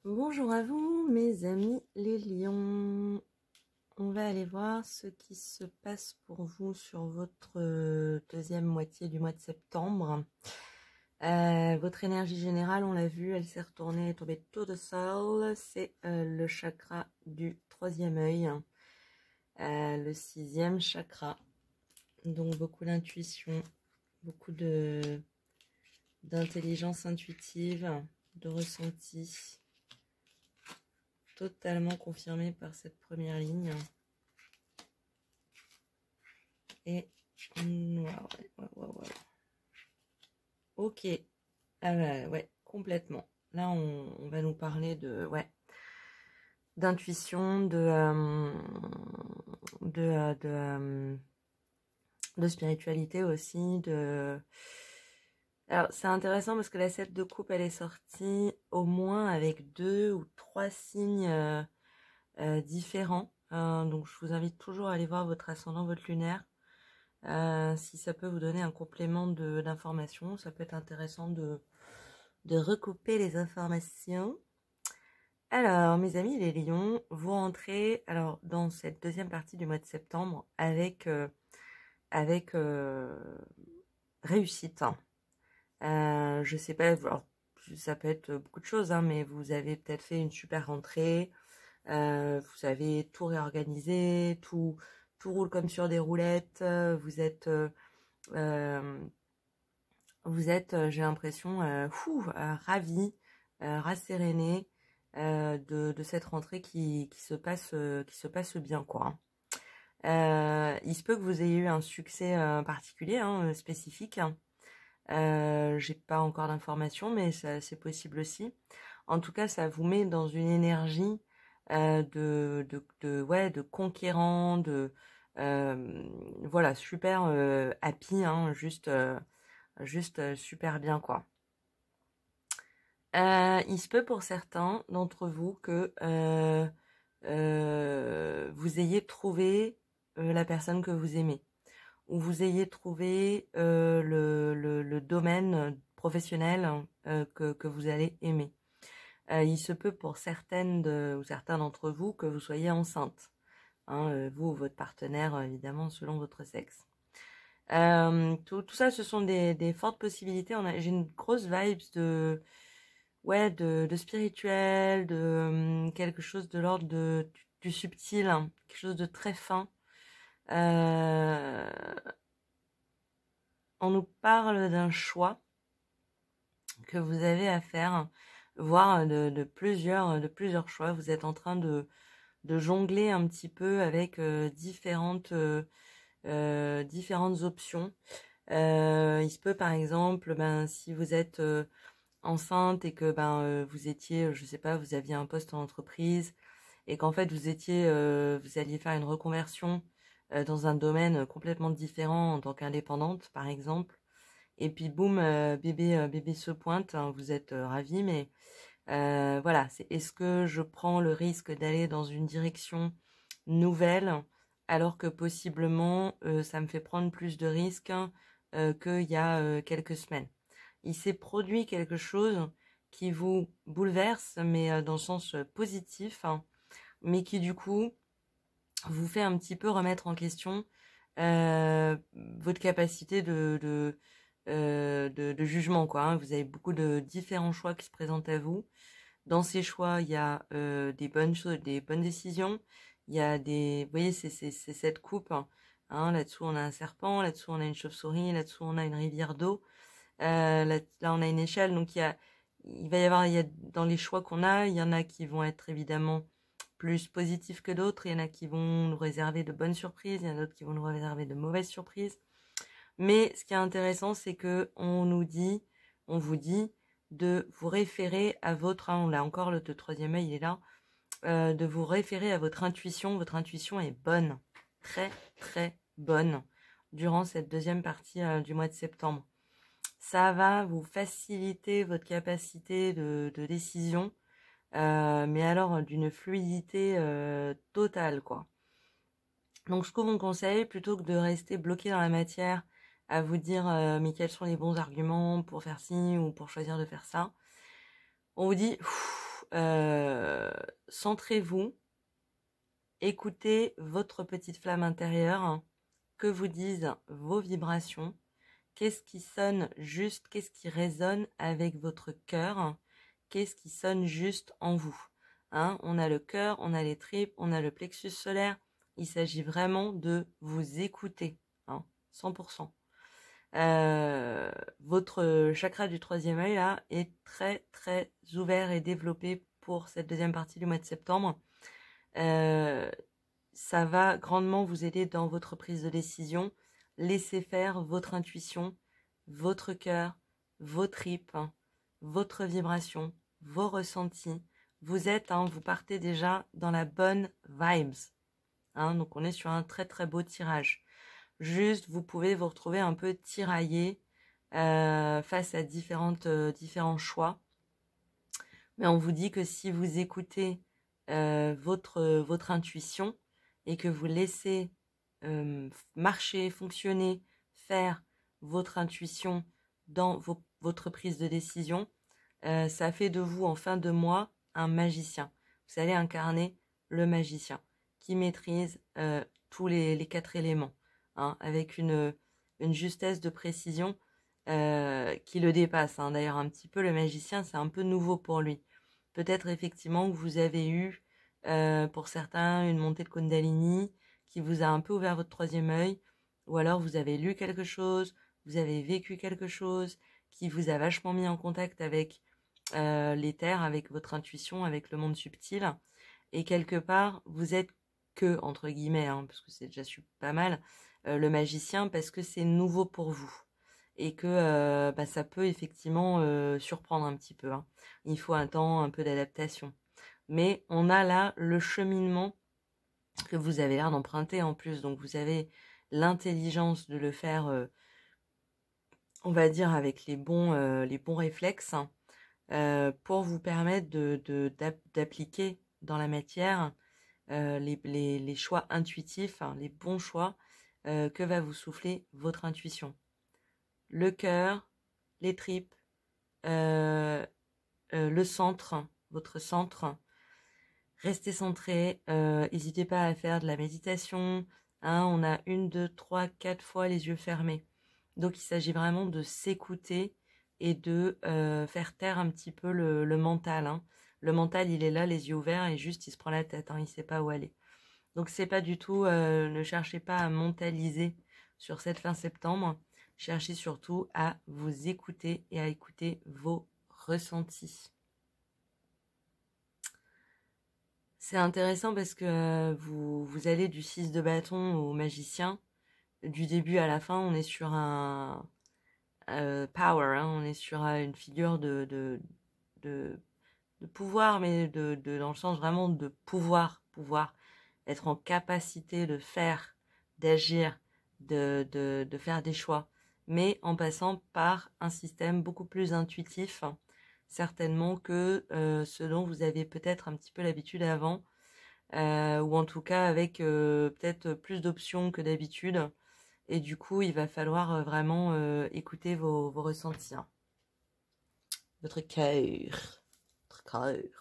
Bonjour à vous, mes amis les lions. On va aller voir ce qui se passe pour vous sur votre deuxième moitié du mois de septembre. Votre énergie générale, on l'a vu, elle s'est retournée, elle est tombée tout de sol. C'est le chakra du troisième œil, le sixième chakra. Donc beaucoup d'intuition, beaucoup d'intelligence intuitive, de ressenti. Totalement confirmé par cette première ligne. Et ouais. Ok. Ah ouais, complètement. Là, on va nous parler de d'intuition, de spiritualité aussi. Alors, c'est intéressant parce que la 7 de coupe, elle est sortie au moins avec 2 ou 3 signes différents. Donc, je vous invite toujours à aller voir votre ascendant, votre lunaire. Si ça peut vous donner un complément d'information, ça peut être intéressant de recouper les informations. Alors, mes amis les lions, vous rentrez alors dans cette deuxième partie du mois de septembre avec réussite. Je sais pas, alors, ça peut être beaucoup de choses, hein, mais vous avez peut-être fait une super rentrée, vous avez tout réorganisé, tout roule comme sur des roulettes, vous êtes j'ai l'impression, ravis, rassérénés de cette rentrée qui se passe bien, quoi. Il se peut que vous ayez eu un succès particulier, hein, spécifique. J'ai pas encore d'informations, mais c'est possible aussi. En tout cas, ça vous met dans une énergie de conquérant, voilà, super happy, hein, juste super bien, quoi. Il se peut pour certains d'entre vous que vous ayez trouvé la personne que vous aimez, ou vous ayez trouvé le domaine professionnel que vous allez aimer. Il se peut pour certaines ou certains d'entre vous que vous soyez enceinte, hein, vous ou votre partenaire, évidemment, selon votre sexe. Tout ça, ce sont des fortes possibilités. J'ai une grosse vibes de spirituel, de quelque chose de l'ordre du subtil, hein, quelque chose de très fin. On nous parle d'un choix que vous avez à faire, voire de plusieurs choix. Vous êtes en train de jongler un petit peu avec différentes options. Il se peut par exemple, si vous êtes enceinte et que vous étiez, je sais pas, vous aviez un poste en entreprise et qu'en fait vous alliez faire une reconversion dans un domaine complètement différent en tant qu'indépendante par exemple, et puis boum, bébé se pointe, hein, vous êtes ravis, mais voilà, est-ce que je prends le risque d'aller dans une direction nouvelle alors que possiblement ça me fait prendre plus de risques qu'il y a quelques semaines. Il s'est produit quelque chose qui vous bouleverse, mais dans le sens positif, hein, mais qui du coup vous fait un petit peu remettre en question votre capacité de jugement, quoi, hein. Vous avez beaucoup de différents choix qui se présentent à vous. Dans ces choix, il y a des bonnes choses, des bonnes décisions. Il y a vous voyez, c'est cette coupe, hein. Là-dessous, on a un serpent, là-dessous, on a une chauve-souris, là-dessous, on a une rivière d'eau. Là, on a une échelle, donc il va y avoir, dans les choix qu'on a, il y en a qui vont être évidemment plus positifs que d'autres, il y en a qui vont nous réserver de bonnes surprises, il y en a d'autres qui vont nous réserver de mauvaises surprises. Mais ce qui est intéressant, c'est que on vous dit de vous référer à votre, on l'a encore, le troisième œil, il est là, de vous référer à votre intuition. Votre intuition est bonne, très très bonne, durant cette deuxième partie du mois de septembre. Ça va vous faciliter votre capacité de décision, mais alors d'une fluidité totale, quoi. Donc ce que vous conseille, plutôt que de rester bloqué dans la matière, à vous dire mais quels sont les bons arguments pour faire ci ou pour choisir de faire ça, on vous dit centrez-vous, écoutez votre petite flamme intérieure, que vous disent vos vibrations, qu'est-ce qui sonne juste, qu'est-ce qui résonne avec votre cœur, qu'est-ce qui sonne juste en vous. Hein, on a le cœur, on a les tripes, on a le plexus solaire. Il s'agit vraiment de vous écouter, hein, 100%. Votre chakra du troisième œil là est très très ouvert et développé pour cette deuxième partie du mois de septembre. Ça va grandement vous aider dans votre prise de décision. Laissez faire votre intuition, votre cœur, vos tripes, votre vibration, vos ressentis. Vous êtes, vous partez déjà dans la bonne vibes. Donc on est sur un très très beau tirage. Juste, vous pouvez vous retrouver un peu tiraillé face à différents choix. Mais on vous dit que si vous écoutez votre intuition et que vous laissez marcher, fonctionner, faire votre intuition dans votre prise de décision, ça fait de vous en fin de mois un magicien. Vous allez incarner le magicien qui maîtrise tous les 4 éléments, avec une justesse de précision qui le dépasse. D'ailleurs, un petit peu, le magicien, c'est un peu nouveau pour lui. Peut-être effectivement que vous avez eu, pour certains, une montée de Kundalini qui vous a un peu ouvert votre troisième œil, ou alors vous avez lu quelque chose, vous avez vécu quelque chose qui vous a vachement mis en contact avec l'éther, avec votre intuition, avec le monde subtil, et quelque part, vous êtes que, entre guillemets, parce que c'est déjà pas mal, le magicien, parce que c'est nouveau pour vous. Et que ça peut effectivement surprendre un petit peu. Il faut un temps, un peu d'adaptation. Mais on a là le cheminement que vous avez l'air d'emprunter en plus. Donc vous avez l'intelligence de le faire, on va dire, avec les bons réflexes, pour vous permettre d'appliquer dans la matière les choix intuitifs, les bons choix que va vous souffler votre intuition. Le cœur, les tripes, le centre, votre centre. Restez centré, n'hésitez pas à faire de la méditation. On a 1, 2, 3, 4 fois les yeux fermés. Donc il s'agit vraiment de s'écouter et de faire taire un petit peu le mental. Le mental, il est là, les yeux ouverts, et juste il se prend la tête, il ne sait pas où aller. Donc c'est pas du tout, ne cherchez pas à mentaliser sur cette fin septembre. Cherchez surtout à vous écouter et à écouter vos ressentis. C'est intéressant parce que vous allez du 6 de bâton au magicien. Du début à la fin, on est sur un power, on est sur une figure de pouvoir, mais dans le sens vraiment de pouvoir être en capacité de faire, d'agir, de faire des choix, mais en passant par un système beaucoup plus intuitif, certainement que ce dont vous avez peut-être un petit peu l'habitude avant, ou en tout cas avec peut-être plus d'options que d'habitude, et du coup il va falloir vraiment écouter vos ressentis, votre cœur,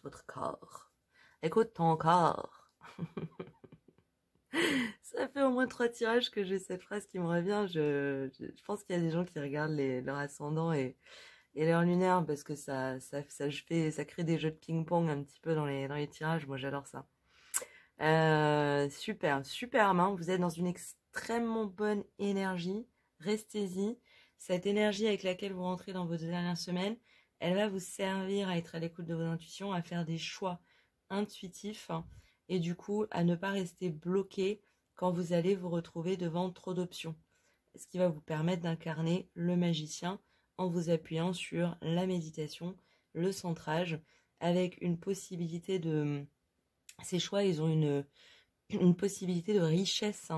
votre corps, écoute ton corps. Ça fait au moins 3 tirages que j'ai cette phrase qui me revient. Je pense qu'il y a des gens qui regardent leur ascendant et leur lunaire, parce que ça crée des jeux de ping-pong un petit peu dans les tirages. Moi, j'adore ça. Super main. Vous êtes dans une extrêmement bonne énergie. Restez-y. Cette énergie avec laquelle vous rentrez dans vos dernières semaines, elle va vous servir à être à l'écoute de vos intuitions, à faire des choix intuitifs, et du coup à ne pas rester bloqué quand vous allez vous retrouver devant trop d'options. Ce qui va vous permettre d'incarner le magicien en vous appuyant sur la méditation, le centrage, avec une possibilité de... Ces choix, ils ont une possibilité de richesse,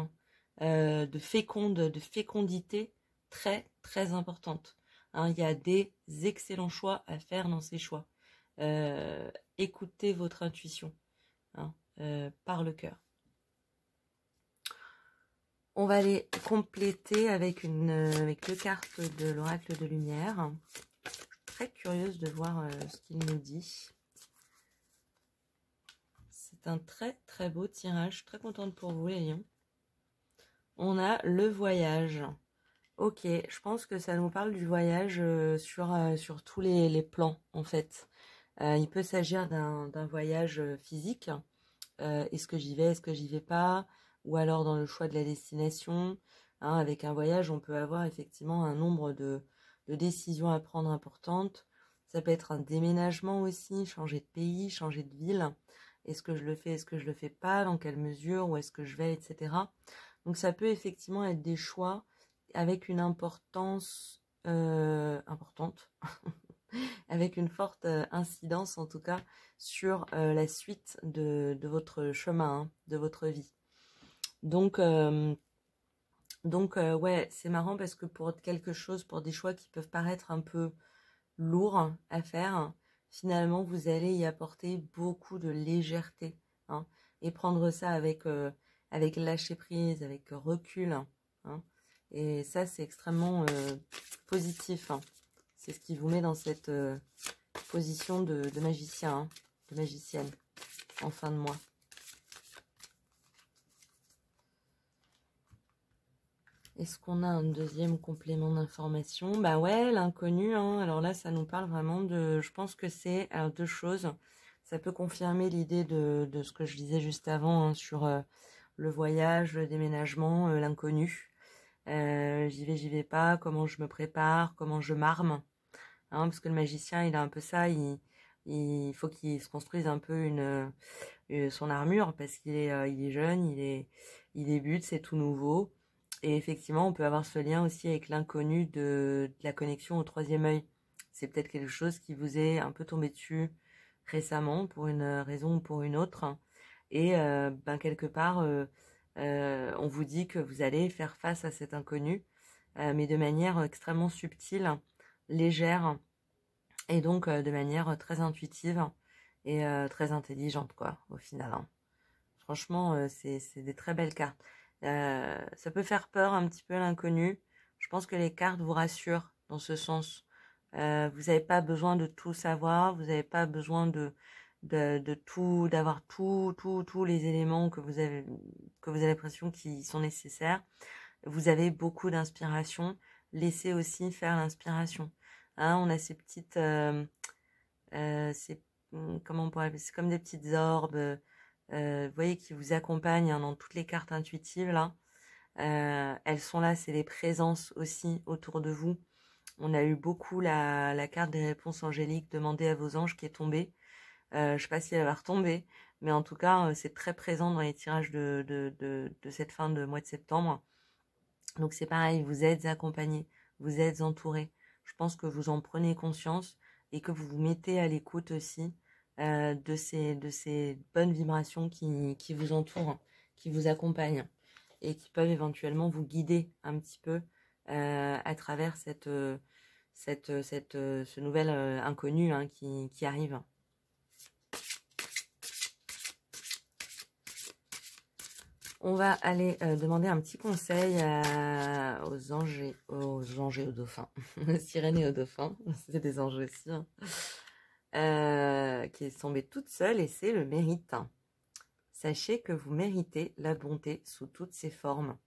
de fécondité très très importante. Il y a des excellents choix à faire dans ces choix. Écoutez votre intuition, par le cœur. On va aller compléter avec deux cartes de l'oracle de lumière. Je suis très curieuse de voir ce qu'il nous dit. c'est un très très beau tirage. Je suis très contente pour vous, les lions. On a le voyage. Ok, je pense que ça nous parle du voyage sur tous les plans, en fait. Il peut s'agir d'un voyage physique. Est-ce que j'y vais, est-ce que j'y vais pas? Ou alors dans le choix de la destination. Hein, avec un voyage, on peut avoir effectivement un nombre de décisions à prendre importantes. Ça peut être un déménagement aussi, changer de pays, changer de ville. Est-ce que je le fais, est-ce que je le fais pas? Dans quelle mesure? Où est-ce que je vais, etc. Donc ça peut effectivement être des choix avec une importance importante, avec une forte incidence en tout cas sur la suite de votre chemin, hein, de votre vie. Donc ouais, c'est marrant parce que pour quelque chose, pour des choix qui peuvent paraître un peu lourds à faire, finalement vous allez y apporter beaucoup de légèreté, hein, et prendre ça avec lâcher prise, avec recul, hein, et ça c'est extrêmement positif, hein. C'est ce qui vous met dans cette position de magicien, hein, de magicienne en fin de mois. Est-ce qu'on a un deuxième complément d'information? Bah ouais, l'inconnu, hein. Alors là, ça nous parle vraiment de... Je pense que c'est deux choses. Ça peut confirmer l'idée de ce que je disais juste avant, hein, sur le voyage, le déménagement, l'inconnu. J'y vais pas, comment je me prépare, comment je m'arme. Hein, parce que le magicien, il a un peu ça, il faut qu'il se construise un peu son armure, parce il est jeune, il débute, c'est tout nouveau. Et effectivement, on peut avoir ce lien aussi avec l'inconnu de la connexion au troisième œil. C'est peut-être quelque chose qui vous est un peu tombé dessus récemment, pour une raison ou pour une autre. Et quelque part, on vous dit que vous allez faire face à cet inconnu, mais de manière extrêmement subtile, légère, et donc de manière très intuitive et très intelligente, quoi, au final, hein. Franchement, c'est des très belles cartes. Ça peut faire peur un petit peu l'inconnu. Je pense que les cartes vous rassurent dans ce sens. Vous n'avez pas besoin de tout savoir, vous n'avez pas besoin de tout, d'avoir tous les éléments que vous avez l'impression qui sont nécessaires. Vous avez beaucoup d'inspiration. Laissez aussi faire l'inspiration. Hein, on a ces petites, comment on pourrait appeler, c'est comme des petites orbes, vous voyez, qui vous accompagnent, hein, dans toutes les cartes intuitives là. Elles sont là, c'est les présences aussi autour de vous. On a eu beaucoup la carte des réponses angéliques, demandez à vos anges, qui est tombée. Je sais pas si elle va retomber, mais en tout cas, c'est très présent dans les tirages de cette fin de mois de septembre. Donc c'est pareil, vous êtes accompagnés, vous êtes entourés. Je pense que vous en prenez conscience et que vous vous mettez à l'écoute aussi de ces bonnes vibrations qui vous entourent, qui vous accompagnent et qui peuvent éventuellement vous guider un petit peu à travers ce nouvel inconnu, hein, qui arrive. On va aller demander un petit conseil aux anges et aux dauphins, sirènes et aux dauphins, c'est des anges aussi, hein, qui est tombée toute seule, et c'est le mérite. Sachez que vous méritez la bonté sous toutes ses formes.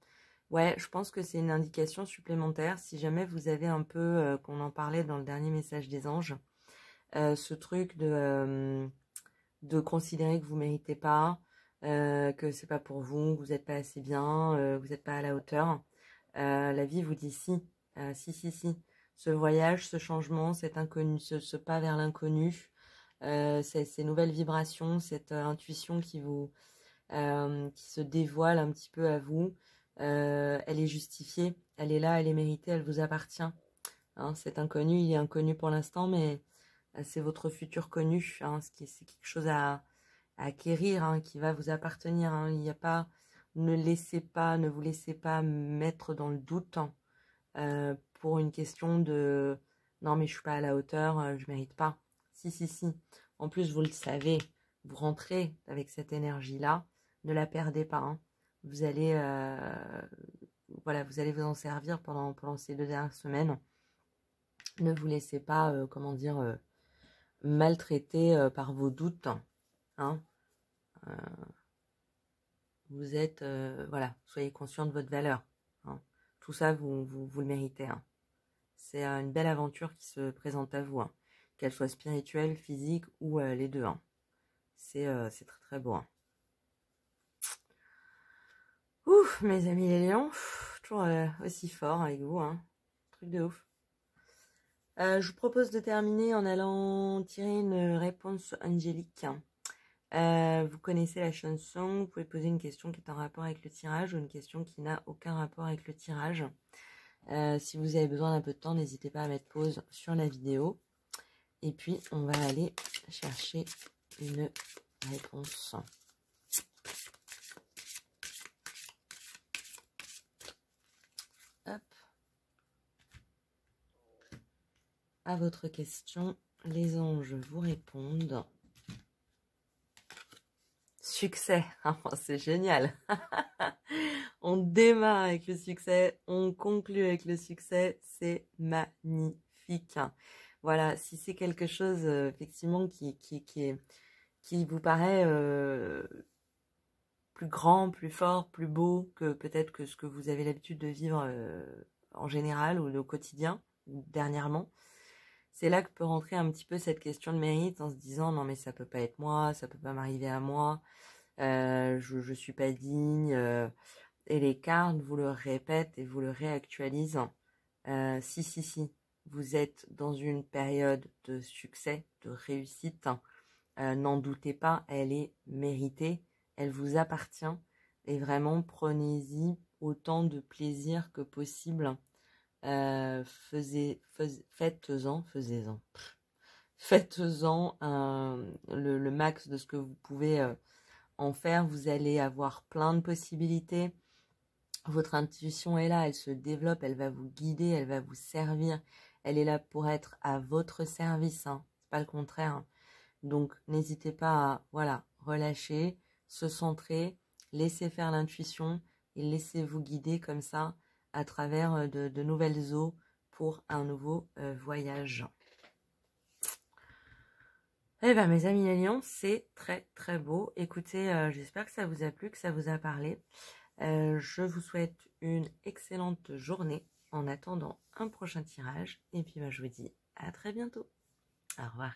Ouais, je pense que c'est une indication supplémentaire, si jamais vous avez un peu, qu'on en parlait dans le dernier message des anges, ce truc de considérer que vous méritez pas, que c'est pas pour vous, que vous n'êtes pas assez bien, vous n'êtes pas à la hauteur. La vie vous dit si, si. Ce voyage, ce changement, cet inconnu, ce pas vers l'inconnu, ces nouvelles vibrations, cette intuition qui se dévoile un petit peu à vous, elle est justifiée, elle est là, elle est méritée, elle vous appartient. Hein, cet inconnu, il est inconnu pour l'instant, mais c'est votre futur connu, hein, c'est quelque chose à acquérir, hein, qui va vous appartenir, hein. Il n'y a pas, ne vous laissez pas mettre dans le doute, pour une question de non mais je suis pas à la hauteur, je mérite pas. Si. En plus vous le savez, vous rentrez avec cette énergie là, ne la perdez pas, hein. Vous allez voilà, vous allez vous en servir pendant ces 2 dernières semaines. Ne vous laissez pas maltraiter par vos doutes, hein. Vous êtes, voilà, soyez conscient de votre valeur. Hein. Tout ça, vous le méritez. Hein. C'est une belle aventure qui se présente à vous, hein. Qu'elle soit spirituelle, physique ou les deux. Hein. C'est très très beau. Hein. Ouf, mes amis les lions, toujours aussi fort avec vous. Hein. Truc de ouf. Je vous propose de terminer en allant tirer une réponse angélique. Vous connaissez la chanson, vous pouvez poser une question qui est en rapport avec le tirage ou une question qui n'a aucun rapport avec le tirage. Si vous avez besoin d'un peu de temps, n'hésitez pas à mettre pause sur la vidéo. Et puis, on va aller chercher une réponse. Hop. À votre question, les anges vous répondent. Succès, c'est génial. On démarre avec le succès, on conclut avec le succès, c'est magnifique. Voilà, si c'est quelque chose effectivement qui vous paraît plus grand, plus fort, plus beau que peut-être que ce que vous avez l'habitude de vivre en général ou au quotidien, ou dernièrement, c'est là que peut rentrer un petit peu cette question de mérite en se disant non mais ça peut pas être moi, ça peut pas m'arriver à moi, je suis pas digne, et les cartes vous le répètent et vous le réactualisent. Si, vous êtes dans une période de succès, de réussite, n'en doutez pas, elle est méritée, elle vous appartient et vraiment prenez-y autant de plaisir que possible. Faites-en le max de ce que vous pouvez en faire. Vous allez avoir plein de possibilités. Votre intuition est là, elle se développe, elle va vous guider, elle va vous servir. Elle est là pour être à votre service, hein. C'est pas le contraire. Hein. Donc n'hésitez pas à relâcher, se centrer, laisser faire l'intuition et laissez-vous guider comme ça à travers de nouvelles eaux pour un nouveau voyage. Eh bien mes amis les lions, c'est très très beau. Écoutez, j'espère que ça vous a plu, que ça vous a parlé. Je vous souhaite une excellente journée en attendant un prochain tirage. Et puis je vous dis à très bientôt. Au revoir.